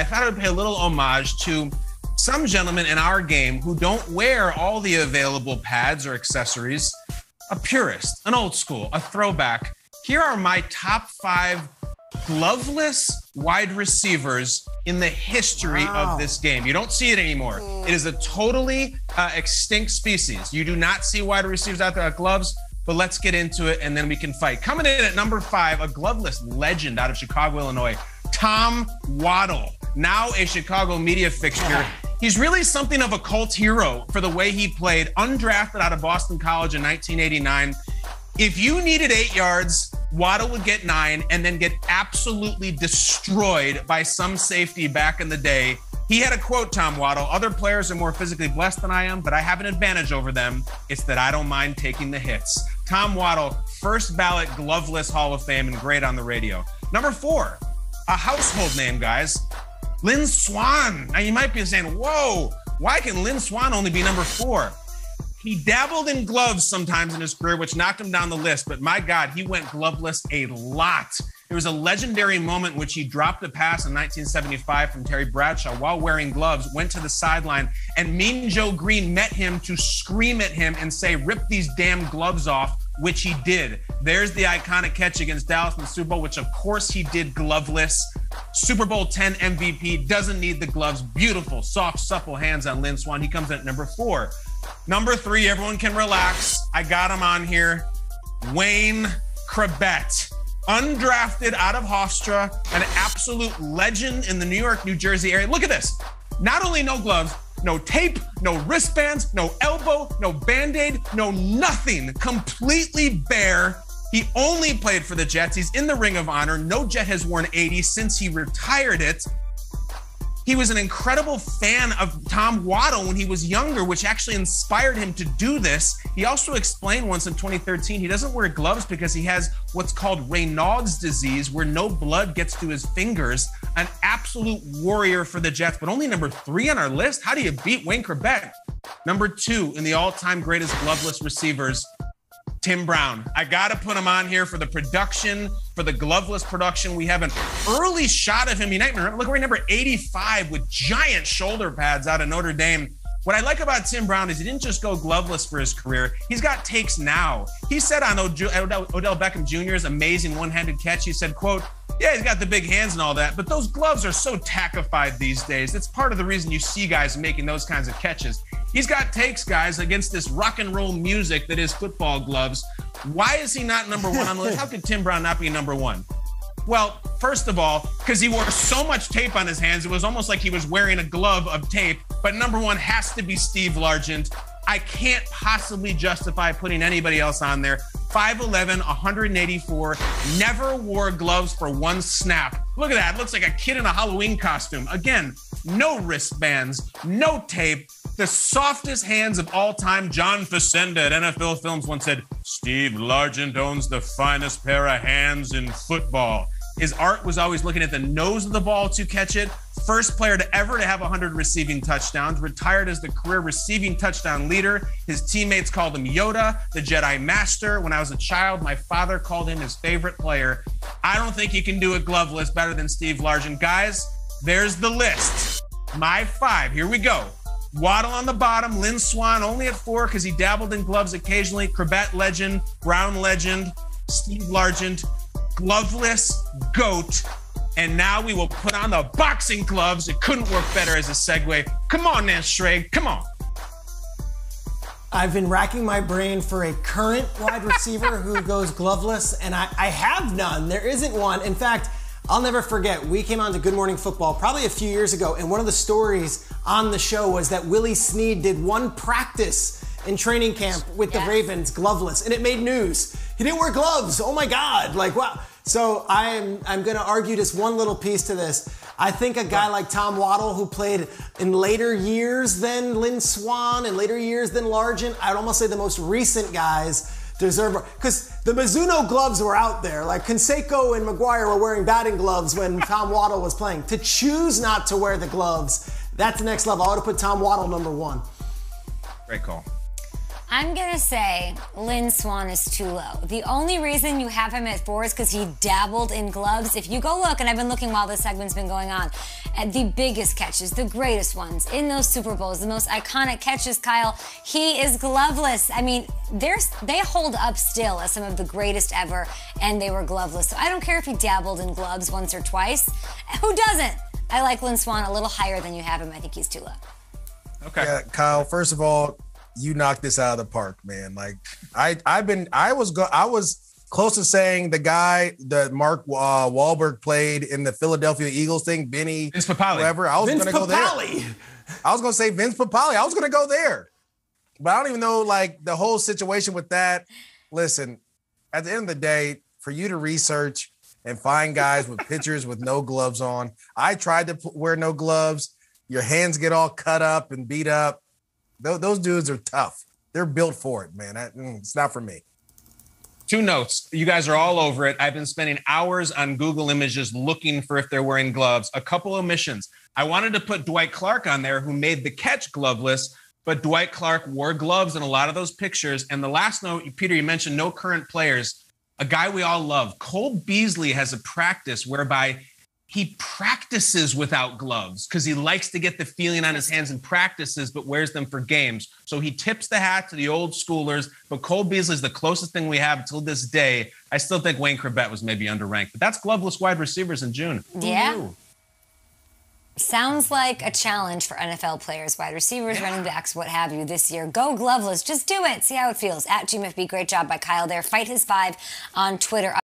I thought I would pay a little homage to some gentlemen in our game who don't wear all the available pads or accessories. A purist, an old school, a throwback. Here are my top 5 gloveless wide receivers in the history of this game. You don't see it anymore. It is a totally extinct species. You do not see wide receivers out there with gloves, but let's get into it and then we can fight. Coming in at number 5, a gloveless legend out of Chicago, Illinois, Tom Waddle, now a Chicago media fixture. He's really something of a cult hero for the way he played, undrafted out of Boston College in 1989. If you needed 8 yards, Waddle would get 9 and then get absolutely destroyed by some safety back in the day. He had a quote, Tom Waddle, "Other players are more physically blessed than I am, but I have an advantage over them. It's that I don't mind taking the hits." Tom Waddle, first ballot gloveless Hall of Fame and great on the radio. Number 4, a household name, guys. Lin Swann. Now you might be saying, whoa, why can Lin Swann only be number 4? He dabbled in gloves sometimes in his career, which knocked him down the list, but my God, he went gloveless a lot. There was a legendary moment in which he dropped a pass in 1975 from Terry Bradshaw while wearing gloves, went to the sideline, and Mean Joe Green met him to scream at him and say, "Rip these damn gloves off," which he did. There's the iconic catch against Dallas in the Super Bowl, which of course he did gloveless. Super Bowl 10 MVP, doesn't need the gloves. Beautiful, soft, supple hands on Lin Swann. He comes in at number 4. Number 3, everyone can relax. I got him on here. Wayne Kapp, undrafted out of Hofstra, an absolute legend in the New York, New Jersey area. Look at this. Not only no gloves, no tape, no wristbands, no elbow, no Band-Aid, no nothing. Completely bare. He only played for the Jets. He's in the Ring of Honor. No Jet has worn 80 since he retired it. He was an incredible fan of Tom Waddle when he was younger, which actually inspired him to do this. He also explained once in 2013, he doesn't wear gloves because he has what's called Raynaud's disease, where no blood gets to his fingers. An absolute warrior for the Jets, but only number 3 on our list. How do you beat Wayne Kapp? Number 2 in the all-time greatest gloveless receivers, Tim Brown. I gotta put him on here for the production, for the gloveless production. We have an early shot of him. You might remember, look, we're number 85 with giant shoulder pads out of Notre Dame. What I like about Tim Brown is he didn't just go gloveless for his career. He's got takes now. He said on Odell Beckham Jr.'s amazing one-handed catch, he said, quote, "Yeah, he's got the big hands and all that, but those gloves are so tackified these days. It's part of the reason you see guys making those kinds of catches." He's got takes, guys, against this rock and roll music that is football gloves. Why is he not number 1 on the list? How could Tim Brown not be number 1? Well, first of all, because he wore so much tape on his hands, it was almost like he was wearing a glove of tape. But number 1 has to be Steve Largent. I can't possibly justify putting anybody else on there. 5'11", 184, never wore gloves for 1 snap. Look at that, looks like a kid in a Halloween costume. Again, no wristbands, no tape, the softest hands of all time. John Facenda at NFL Films once said, "Steve Largent owns the finest pair of hands in football." His art was always looking at the nose of the ball to catch it. First player to ever to have 100 receiving touchdowns, retired as the career receiving touchdown leader. His teammates called him Yoda, the Jedi Master. When I was a child, my father called him his favorite player. I don't think you can do a gloveless better than Steve Largent. Guys, there's the list. My 5, here we go. Waddle on the bottom, Lin Swann only at 4 because he dabbled in gloves occasionally. Kapp legend, Brown legend, Steve Largent, gloveless GOAT. And now we will put on the boxing gloves. It couldn't work better as a segue. Come on, Nance Schrag, come on. I've been racking my brain for a current wide receiver who goes gloveless, and I have none. There isn't one. In fact, I'll never forget, we came on to Good Morning Football probably a few years ago, and one of the stories on the show was that Willie Snead did 1 practice in training camp with the Ravens gloveless, and it made news. He didn't wear gloves. Oh my God, like wow. So I'm gonna argue just one little piece to this. I think a guy like Tom Waddle, who played in later years than Lin Swann and later years than Largent, I'd almost say the most recent guys deserve, because the Mizuno gloves were out there. Like Canseco and McGuire were wearing batting gloves when Tom Waddle was playing. To choose not to wear the gloves, that's the next level. I would have put Tom Waddle number 1. Great call. I'm going to say Lin Swann is too low. The only reason you have him at 4 is because he dabbled in gloves. If you go look, and I've been looking while this segment's been going on, at the biggest catches, the greatest ones in those Super Bowls, the most iconic catches, Kyle, he is gloveless. I mean, they hold up still as some of the greatest ever, and they were gloveless. So I don't care if he dabbled in gloves once or twice. Who doesn't? I like Lin Swann a little higher than you have him. I think he's too low. Okay. Yeah, Kyle, first of all, you knocked this out of the park, man. Like I was close to saying the guy that Mark Wahlberg played in the Philadelphia Eagles thing, Vince Papale. Whoever. I was going to go there. I was going to say Vince Papale. I was going to go there. But I don't even know, like, the whole situation with that. Listen, at the end of the day, for you to research and find guys with pictures with no gloves on, I tried to wear no gloves. Your hands get all cut up and beat up. Those dudes are tough. They're built for it, man. It's not for me. 2 notes. You guys are all over it. I've been spending hours on Google Images looking for if they're wearing gloves. A couple omissions. I wanted to put Dwight Clark on there, who made the catch gloveless, but Dwight Clark wore gloves in a lot of those pictures. And the last note, Peter, you mentioned no current players. A guy we all love, Cole Beasley, has a practice whereby he practices without gloves because he likes to get the feeling on his hands in practices, but wears them for games. So he tips the hat to the old schoolers, but Cole Beasley is the closest thing we have until this day. I still think Wayne Corbett was maybe underranked, but that's gloveless wide receivers in June. Yeah. Sounds like a challenge for NFL players, wide receivers, running backs, what have you this year. Go gloveless. Just do it. See how it feels. At GMFB. Great job by Kyle there. Fight his 5 on Twitter.